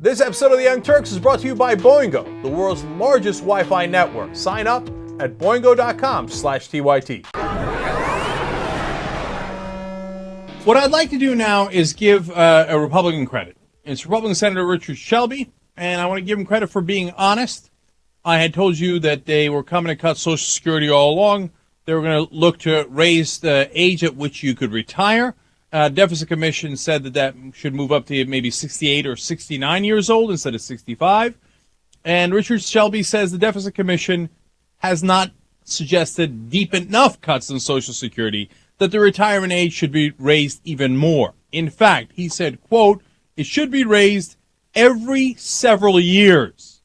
This episode of the Young Turks is brought to you by Boingo, the world's largest Wi-Fi network. Sign up at boingo.com/TYT. What I'd like to do now is give a Republican credit. It's Republican Senator Richard Shelby, and I want to give him credit for being honest. I had told you that they were coming to cut Social Security all along. They were going to look to raise the age at which you could retire. Deficit Commission said that should move up to maybe 68 or 69 years old instead of 65. And Richard Shelby says the Deficit Commission has not suggested deep enough cuts in Social Security, that the retirement age should be raised even more. In fact, he said, quote, it should be raised every several years.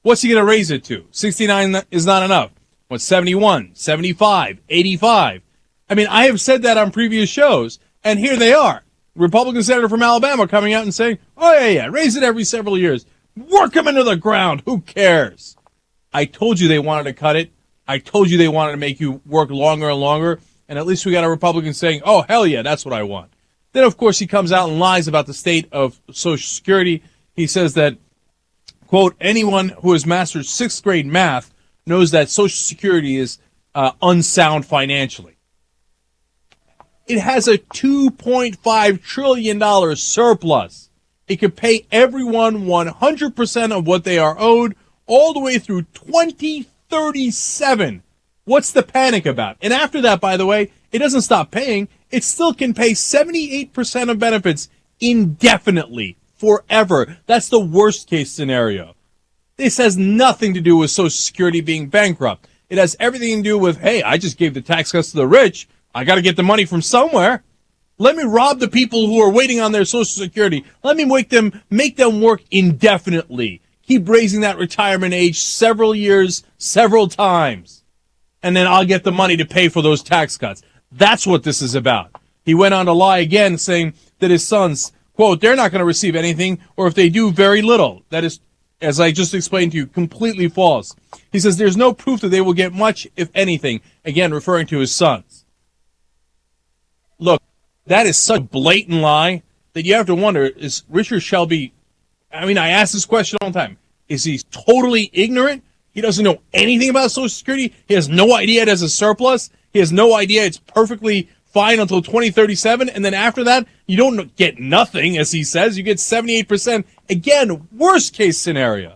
What's he going to raise it to? 69 is not enough. What, 71, 75, 85? I mean, I have said that on previous shows, and here they are. Republican senator from Alabama coming out and saying, oh, yeah, raise it every several years. Work them into the ground. Who cares? I told you they wanted to cut it. I told you they wanted to make you work longer and longer. And at least we got a Republican saying, oh, hell yeah, that's what I want. Then, of course, he comes out and lies about the state of Social Security. He says that, quote, anyone who has mastered sixth grade math knows that Social Security is unsound financially. It has a $2.5 trillion surplus. It could pay everyone 100% of what they are owed all the way through 2037. What's the panic about? And after that, by the way, it doesn't stop paying. It still can pay 78% of benefits indefinitely, forever. That's the worst case scenario. This has nothing to do with Social Security being bankrupt. It has everything to do with, hey, I just gave the tax cuts to the rich. I got to get the money from somewhere. Let me rob the people who are waiting on their Social Security. Let me make them work indefinitely. Keep raising that retirement age several years, several times. And then I'll get the money to pay for those tax cuts. That's what this is about. He went on to lie again, saying that his sons, quote, they're not going to receive anything, or if they do, very little. That is, as I just explained to you, completely false. He says there's no proof that they will get much, if anything, again, referring to his sons. Look, that is such a blatant lie that you have to wonder, is Richard Shelby, I mean, I ask this question all the time, is he totally ignorant? He doesn't know anything about Social Security. He has no idea it has a surplus. He has no idea it's perfectly fine until 2037. And then after that, you don't get nothing, as he says. You get 78%. Again, worst case scenario.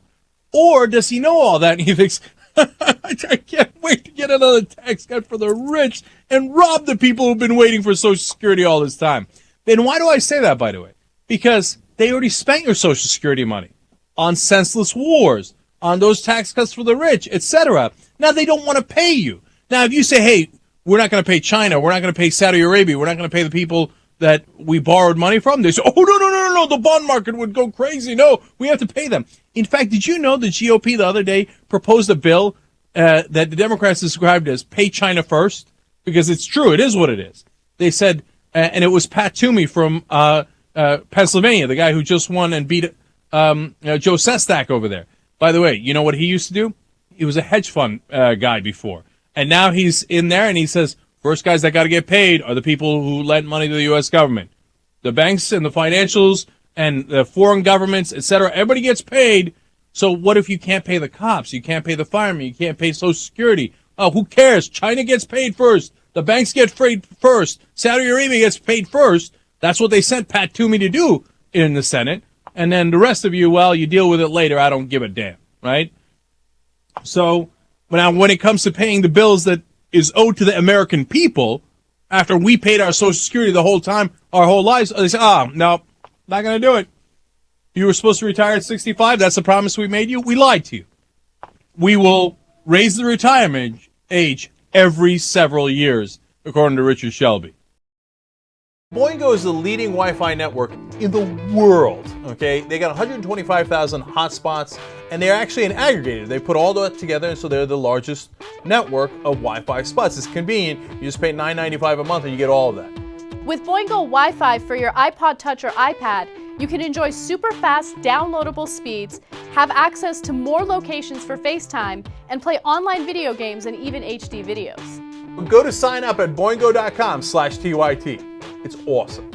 Or does he know all that and he thinks, I can't wait to get another tax cut for the rich and rob the people who've been waiting for Social Security all this time. Then why do I say that, by the way? Because they already spent your Social Security money on senseless wars, on those tax cuts for the rich, etc. Now they don't want to pay you. Now if you say, hey, we're not going to pay China, we're not going to pay Saudi Arabia, we're not going to pay the people that we borrowed money from, they say, oh, no, the bond market would go crazy. No, we have to pay them. In fact, did you know the GOP the other day proposed a bill that the Democrats described as pay China first? Because it's true, it is what it is. They said, and it was Pat Toomey from Pennsylvania, the guy who just won and beat Joe Sestak over there. By the way, you know what he used to do? He was a hedge fund guy before. And now he's in there and he says, first guys that got to get paid are the people who lent money to the U.S. government. The banks and the financials and the foreign governments, etc. Everybody gets paid. So what if you can't pay the cops? You can't pay the firemen. You can't pay Social Security. Oh, who cares? China gets paid first. The banks get paid first. Saudi Arabia gets paid first. That's what they sent Pat Toomey to do in the Senate. And then the rest of you, well, you deal with it later. I don't give a damn, right? So now when it comes to paying the bills that is owed to the American people, after we paid our Social Security the whole time, our whole lives, they say, no, not going to do it. You were supposed to retire at 65. That's the promise we made you. We lied to you. We will raise the retirement age every several years, according to Richard Shelby. Boingo is the leading Wi-Fi network in the world, okay? They got 125,000 hotspots, and they're actually an aggregator. They put all that together, and so they're the largest network of Wi-Fi spots. It's convenient. You just pay $9.95 a month, and you get all of that. With Boingo Wi-Fi for your iPod Touch or iPad, you can enjoy super fast downloadable speeds, have access to more locations for FaceTime, and play online video games and even HD videos. Go to sign up at boingo.com/TYT. It's awesome.